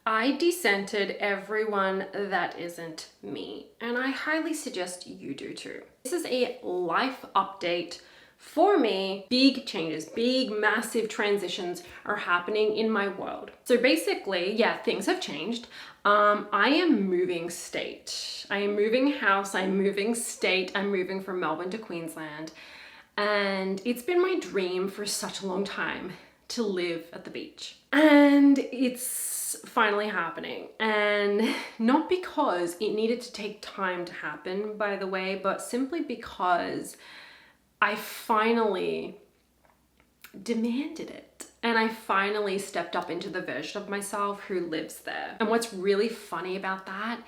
I decentered everyone that isn't me, and I highly suggest you do too. This is a life update for me. Big changes, big massive transitions are happening in my world. So basically, yeah, things have changed. I am moving state. I am moving house, I'm moving state, I'm moving from Melbourne to Queensland. And it's been my dream for such a long time to live at the beach. And it's finally happening. And not because it needed to take time to happen, by the way, but simply because I finally demanded it. And I finally stepped up into the version of myself who lives there. And what's really funny about that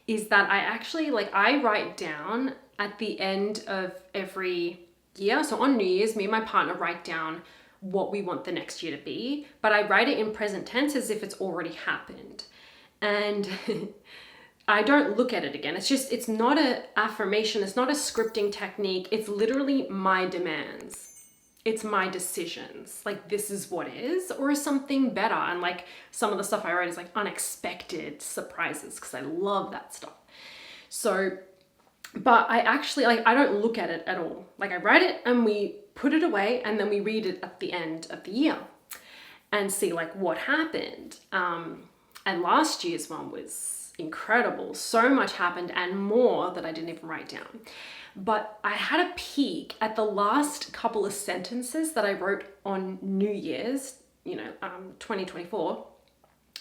is that I write down at the end of every year. So on New Year's, me and my partner write down what we want the next year to be, but I write it in present tense as if it's already happened. And I don't look at it again. It's not an affirmation. It's not a scripting technique. It's literally my demands. It's my decisions. Like, this is what is, or something better. And like some of the stuff I write is like unexpected surprises because I love that stuff. So, but I don't look at it at all. Like, I write it and we put it away and then we read it at the end of the year and see like what happened. And last year's one was incredible. So much happened and more that I didn't even write down. But I had a peek at the last couple of sentences that I wrote on New Year's, 2024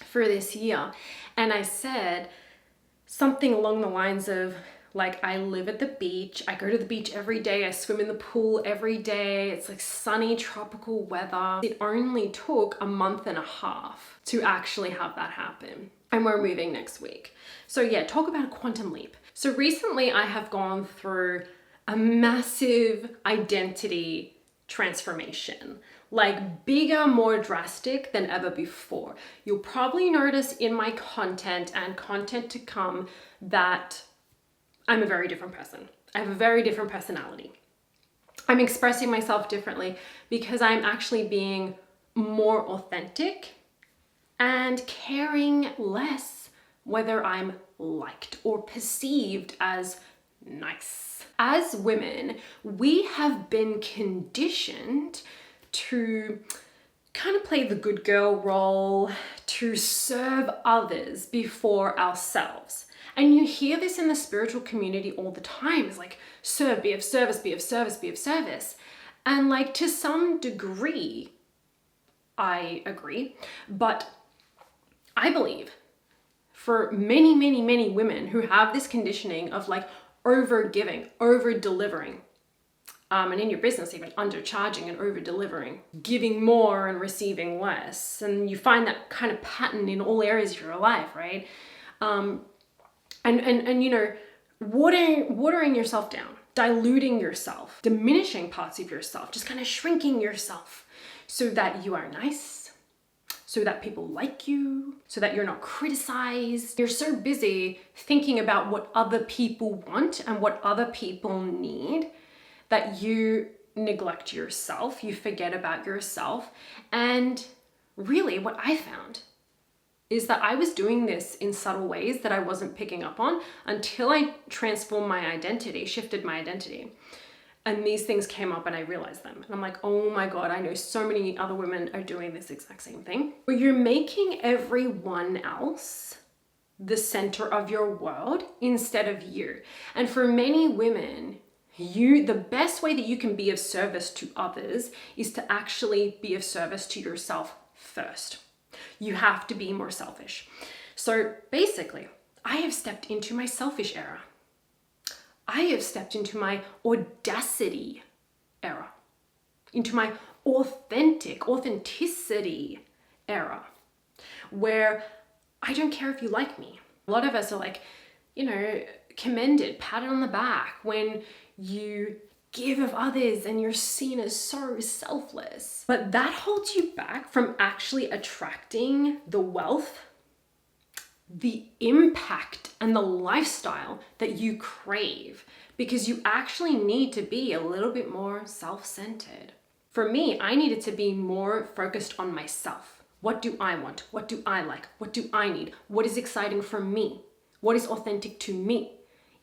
for this year. And I said something along the lines of, like, I live at the beach. I go to the beach every day. I swim in the pool every day. It's like sunny tropical weather. It only took a month and a half to actually have that happen. And we're moving next week. So yeah, talk about a quantum leap. So recently I have gone through a massive identity transformation, like bigger, more drastic than ever before. You'll probably notice in my content and content to come that I'm a very different person. I have a very different personality. I'm expressing myself differently because I'm actually being more authentic and caring less whether I'm liked or perceived as nice. As women, we have been conditioned to kind of play the good girl role, to serve others before ourselves. And you hear this in the spiritual community all the time. It's like, serve, be of service, be of service, be of service. And like, to some degree, I agree. But I believe for many, many, many women who have this conditioning of like over giving, over delivering, and in your business, even undercharging and over delivering, giving more and receiving less. And you find that kind of pattern in all areas of your life, right? Watering yourself down, diluting yourself, diminishing parts of yourself, just kind of shrinking yourself so that you are nice, so that people like you, so that you're not criticized. You're so busy thinking about what other people want and what other people need that you neglect yourself, you forget about yourself. And really what I found is that I was doing this in subtle ways that I wasn't picking up on until I transformed my identity, shifted my identity. And these things came up and I realized them. And I'm like, oh my God, I know so many other women are doing this exact same thing. Where you're making everyone else the center of your world instead of you. And for many women, the best way that you can be of service to others is to actually be of service to yourself first. You have to be more selfish. So basically, I have stepped into my selfish era. I have stepped into my audacity era, into my authenticity era, where I don't care if you like me. A lot of us are like, commended, patted on the back when you give of others and you're seen as so selfless. But that holds you back from actually attracting the wealth, the impact, and the lifestyle that you crave, because you actually need to be a little bit more self-centered. For me, I needed to be more focused on myself, What do I want? What do I like? What do I need? What is exciting for me? What is authentic to me?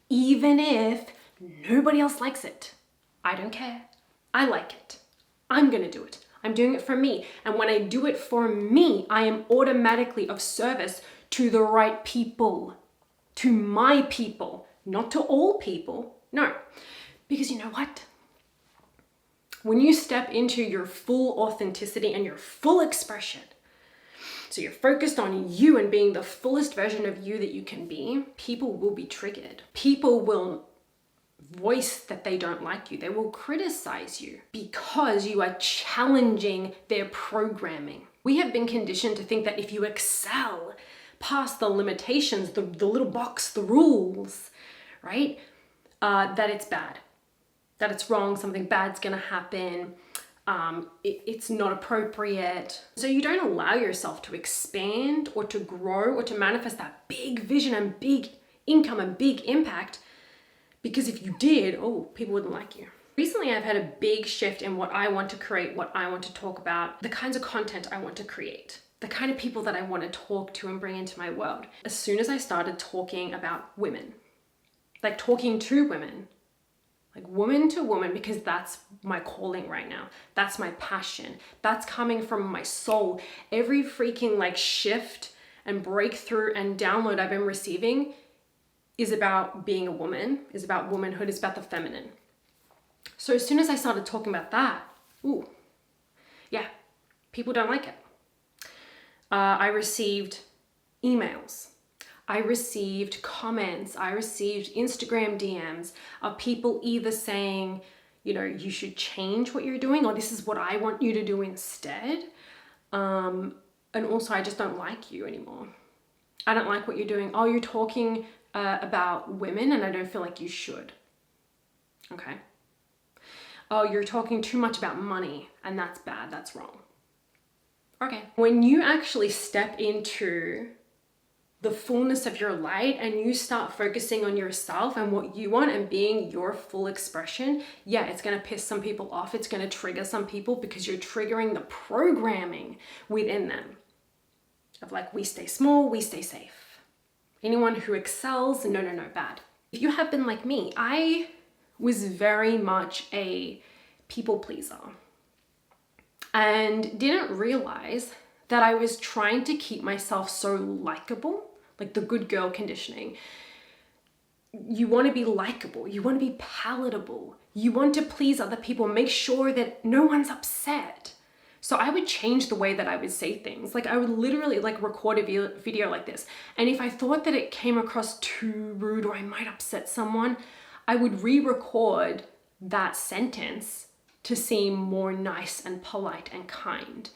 Even if nobody else likes it, I don't care. I like it. I'm gonna do it. I'm doing it for me. And when I do it for me, I am automatically of service to the right people, to my people, not to all people. No, because you know what? When you step into your full authenticity and your full expression, so you're focused on you and being the fullest version of you that you can be, people will be triggered. People will voice that they don't like you. They will criticize you because you are challenging their programming. We have been conditioned to think that if you excel past the limitations, the little box, the rules, right? That it's bad, that it's wrong, something bad's gonna happen, it's not appropriate. So you don't allow yourself to expand or to grow or to manifest that big vision and big income and big impact, because if you did, people wouldn't like you. Recently, I've had a big shift in what I want to create, what I want to talk about, the kinds of content I want to create, the kind of people that I want to talk to and bring into my world. As soon as I started talking about women, like talking to women, like woman to woman, because that's my calling right now. That's my passion. That's coming from my soul. Every freaking like shift and breakthrough and download I've been receiving is about being a woman, is about womanhood, is about the feminine. So as soon as I started talking about that, people don't like it. I received emails. I received comments. I received Instagram DMs of people either saying, you should change what you're doing, or this is what I want you to do instead. And also, I just don't like you anymore. I don't like what you're doing. Oh, you're talking about women and I don't feel like you should. Okay. Oh, you're talking too much about money and that's bad. That's wrong. Okay. When you actually step into the fullness of your light and you start focusing on yourself and what you want and being your full expression, it's going to piss some people off. It's going to trigger some people because you're triggering the programming within them of like, we stay small, we stay safe. Anyone who excels, no, bad. If you have been like me, I was very much a people pleaser and didn't realize that I was trying to keep myself so likable, like the good girl conditioning. You want to be likable, you want to be palatable, you want to please other people, make sure that no one's upset. So I would change the way that I would say things. Like I would literally like record a video like this. And if I thought that it came across too rude or I might upset someone, I would re-record that sentence to seem more nice and polite and kind.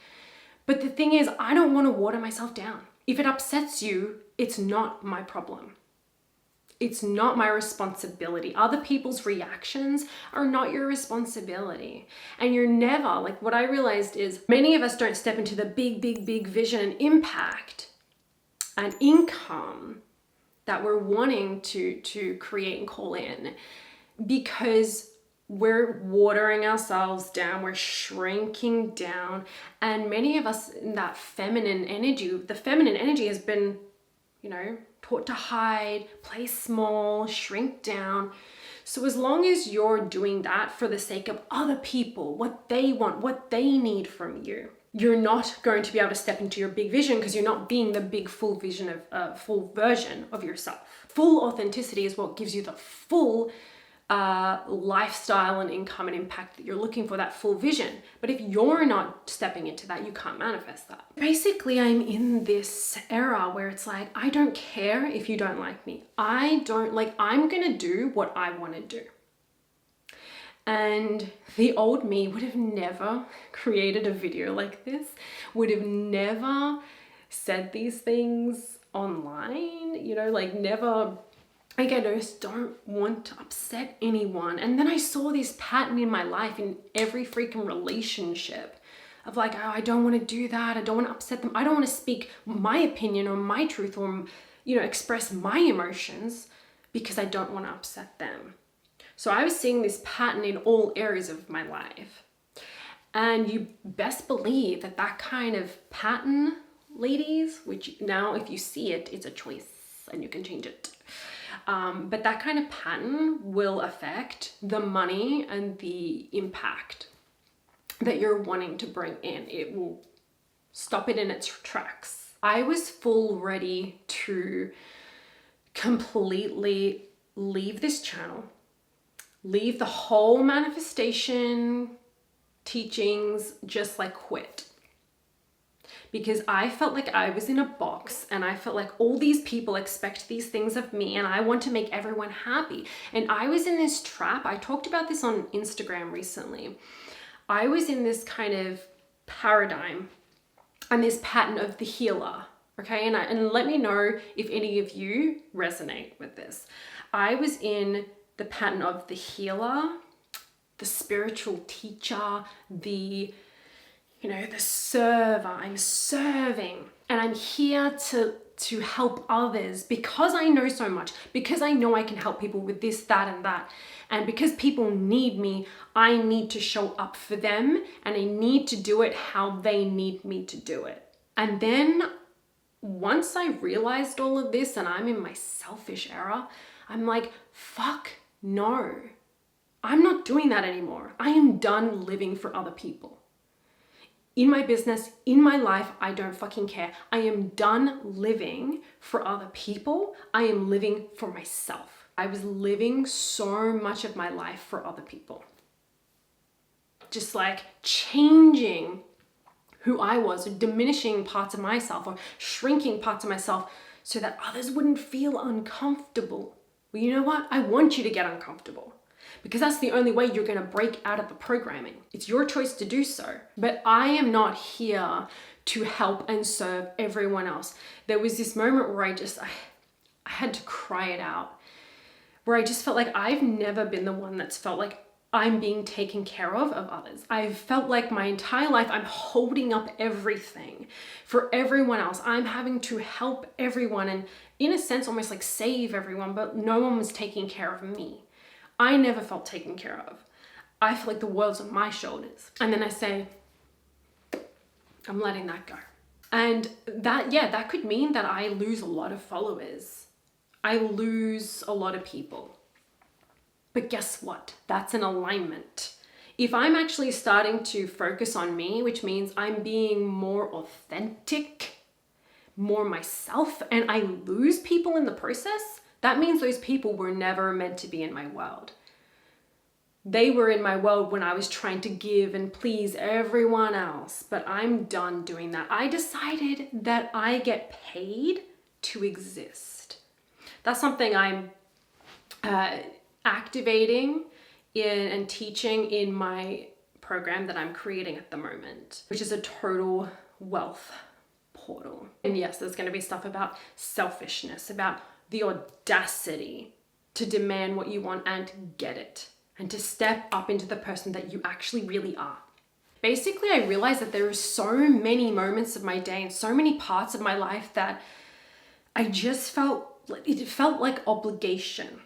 But the thing is, I don't want to water myself down. If it upsets you, it's not my problem. It's not my responsibility. Other people's reactions are not your responsibility. And you're never, like what I realized is many of us don't step into the big vision and impact and income that we're wanting to create and call in because we're watering ourselves down, we're shrinking down. And many of us in that feminine energy, the feminine energy has been, taught to hide, play small, shrink down. So as long as you're doing that for the sake of other people, what they want, what they need from you, you're not going to be able to step into your big vision because you're not being the big full vision of full version of yourself. Full authenticity is what gives you the full lifestyle and income and impact that you're looking for, that full vision. But if you're not stepping into that, you can't manifest that. Basically, I'm in this era where it's like, I don't care if you don't like me. I'm gonna do what I want to do. And the old me would have never created a video like this, would have never said these things online, never. I just don't want to upset anyone. And then I saw this pattern in my life in every freaking relationship of like, I don't want to do that. I don't want to upset them. I don't want to speak my opinion or my truth or, express my emotions because I don't want to upset them. So I was seeing this pattern in all areas of my life. And you best believe that that kind of pattern, ladies, which now if you see it, it's a choice and you can change it. But that kind of pattern will affect the money and the impact that you're wanting to bring in. It will stop it in its tracks. I was full ready to completely leave this channel, leave the whole manifestation teachings, just like quit. Because I felt like I was in a box and I felt like all these people expect these things of me and I want to make everyone happy. And I was in this trap. I talked about this on Instagram recently. I was in this kind of paradigm and this pattern of the healer. Okay, and let me know if any of you resonate with this. I was in the pattern of the healer, the spiritual teacher, the server. I'm serving and I'm here to help others because I know so much, because I know I can help people with this, that, and that. And because people need me, I need to show up for them and I need to do it how they need me to do it. And then once I realized all of this and I'm in my selfish era, I'm like, fuck no. I'm not doing that anymore. I am done living for other people. In my business, in my life, I don't fucking care. I am done living for other people. I am living for myself. I was living so much of my life for other people. Just like changing who I was, or diminishing parts of myself, or shrinking parts of myself so that others wouldn't feel uncomfortable. Well, you know what? I want you to get uncomfortable because that's the only way you're going to break out of the programming. It's your choice to do so. But I am not here to help and serve everyone else. There was this moment where I had to cry it out, where I just felt like I've never been the one that's felt like I'm being taken care of others. I've felt like my entire life I'm holding up everything for everyone else. I'm having to help everyone and in a sense almost like save everyone, but no one was taking care of me. I never felt taken care of. I feel like the world's on my shoulders. And then I say, I'm letting that go. And that could mean that I lose a lot of followers. I lose a lot of people. But guess what? That's an alignment. If I'm actually starting to focus on me, which means I'm being more authentic, more myself, and I lose people in the process, that means those people were never meant to be in my world. They were in my world when I was trying to give and please everyone else, but I'm done doing that. I decided that I get paid to exist. That's something I'm activating in and teaching in my program that I'm creating at the moment, which is a total wealth portal. And yes, there's going to be stuff about selfishness, about the audacity to demand what you want and get it, and to step up into the person that you actually really are. Basically, I realized that there are so many moments of my day and so many parts of my life that I just felt like obligation.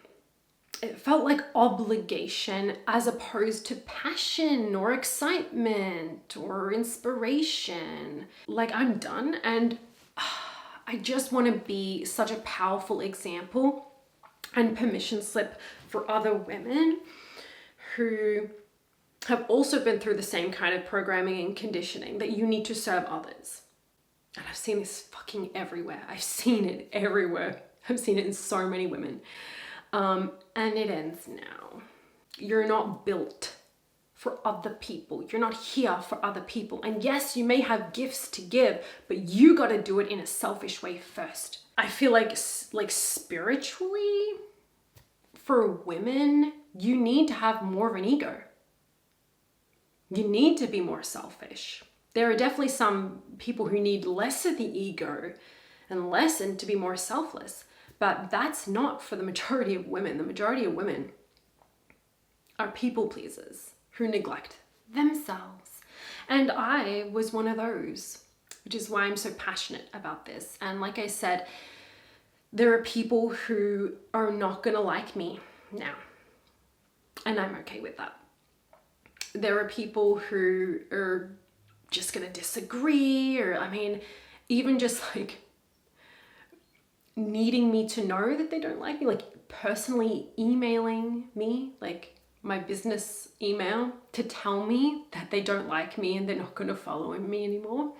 It felt like obligation as opposed to passion or excitement or inspiration. Like I'm done and I just want to be such a powerful example and permission slip for other women who have also been through the same kind of programming and conditioning that you need to serve others. And I've seen this fucking everywhere. I've seen it everywhere. I've seen it in so many women. And it ends now. You're not built for other people. You're not here for other people. And yes, you may have gifts to give, but you got to do it in a selfish way first. I feel like spiritually, for women, you need to have more of an ego. You need to be more selfish. There are definitely some people who need less of the ego and less and to be more selfless. But that's not for the majority of women. The majority of women are people pleasers who neglect themselves. And I was one of those, which is why I'm so passionate about this. And like I said, there are people who are not gonna like me now. And I'm okay with that. there are people who are just gonna disagree, or I mean, even just like needing me to know that they don't like me, like personally emailing me, like my business email, to tell me that they don't like me and they're not going to follow me anymore.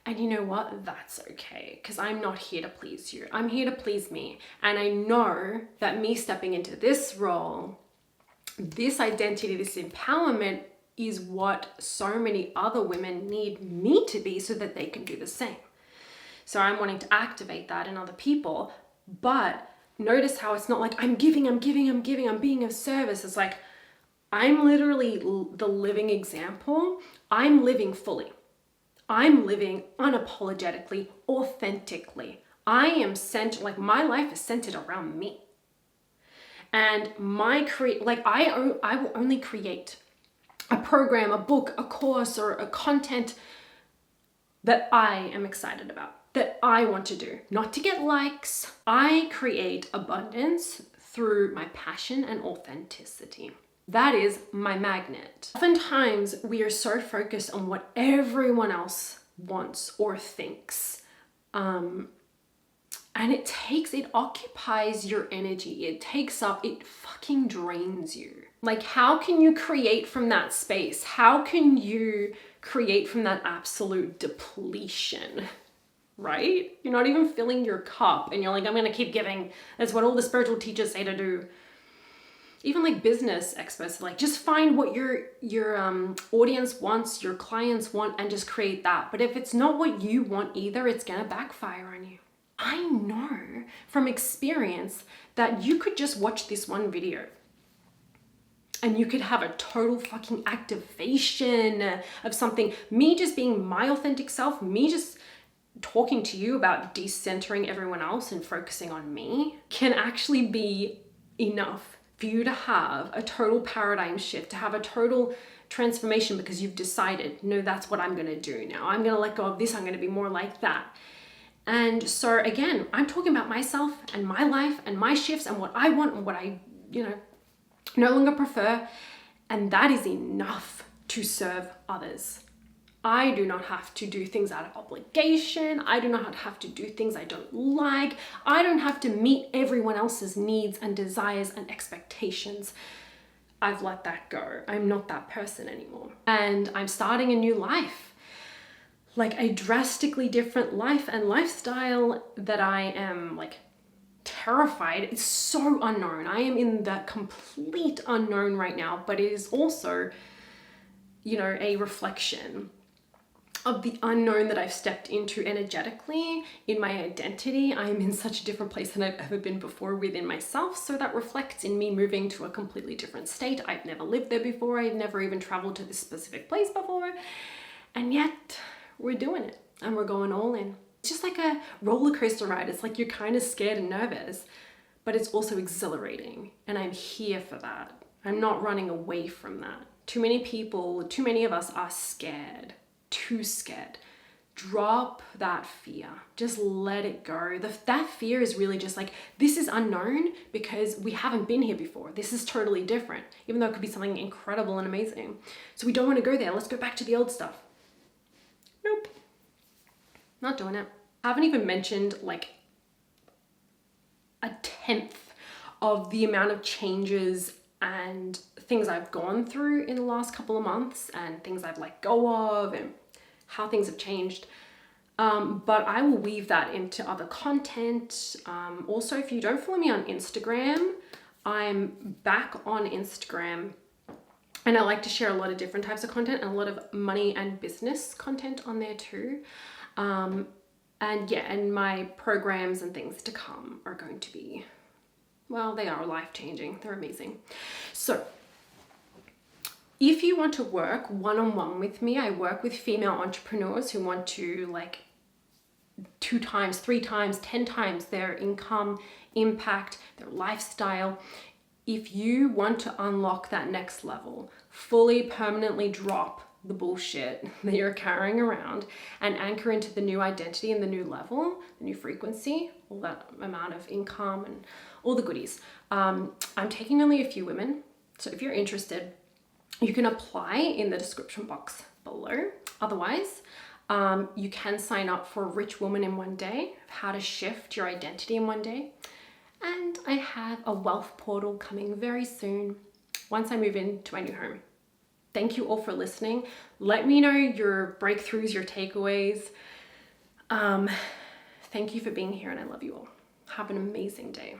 And you know what? That's okay, because I'm not here to please you. I'm here to please me. And I know that me stepping into this role, this identity, this empowerment is what so many other women need me to be so that they can do the same. So I'm wanting to activate that in other people, but notice how it's not like I'm giving, I'm being of service. It's like, I'm literally the living example. I'm living fully. I'm living unapologetically, authentically. I am like my life is centered around me. And I will only create a program, a book, a course, or a content that I am excited about, that I want to do, not to get likes. I create abundance through my passion and authenticity. That is my magnet. Oftentimes, we are so focused on what everyone else wants or thinks. And it occupies your energy. It fucking drains you. Like, how can you create from that space? How can you create from that absolute depletion? Right? You're not even filling your cup and you're like, I'm gonna keep giving. That's what all the spiritual teachers say to do. Even like business experts, like, just find what your audience wants, your clients want, and just create that. But if it's not what you want either, it's gonna backfire on you. I know from experience that you could just watch this one video and you could have a total fucking activation of something. Me just being my authentic self, me just talking to you about decentering everyone else and focusing on me can actually be enough for you to have a total paradigm shift, to have a total transformation, because you've decided, no, that's what I'm going to do now. I'm going to let go of this. I'm going to be more like that. And so again, I'm talking about myself and my life and my shifts and what I want and what I, no longer prefer. And that is enough to serve others. I do not have to do things out of obligation. I do not have to do things I don't like. I don't have to meet everyone else's needs and desires and expectations. I've let that go. I'm not that person anymore. And I'm starting a new life. Like a drastically different life and lifestyle that I am like terrified. It's so unknown. I am in the complete unknown right now, but it is also, a reflection of the unknown that I've stepped into energetically in my identity. I am in such a different place than I've ever been before within myself. So that reflects in me moving to a completely different state. I've never lived there before. I've never even traveled to this specific place before. And yet we're doing it and we're going all in. It's just like a roller coaster ride. It's like you're kind of scared and nervous, but it's also exhilarating. And I'm here for that. I'm not running away from that. Too many of us are scared. Too scared. Drop that fear. Just let it go. That fear is really just like, this is unknown because we haven't been here before. This is totally different, even though it could be something incredible and amazing. So we don't want to go there. Let's go back to the old stuff. Nope. Not doing it. I haven't even mentioned like a tenth of the amount of changes and things I've gone through in the last couple of months and things I've let go of and how things have changed. But I will weave that into other content. Also, if you don't follow me on Instagram, I'm back on Instagram and I like to share a lot of different types of content and a lot of money and business content on there too. And my programs and things to come are going to be, well, they are life-changing. They're amazing. So if you want to work one-on-one with me, I work with female entrepreneurs who want to like 2 times, 3 times, 10 times their income, impact, their lifestyle. If you want to unlock that next level, fully permanently drop the bullshit that you're carrying around and anchor into the new identity and the new level, the new frequency, all that amount of income and all the goodies. I'm taking only a few women. So if you're interested, You can apply in the description box below. Otherwise, you can sign up for Rich Woman in One Day, how to shift your identity in one day. And I have a wealth portal coming very soon once I move into my new home. Thank you all for listening. Let me know your breakthroughs, your takeaways. Thank you for being here, and I love you all. Have an amazing day.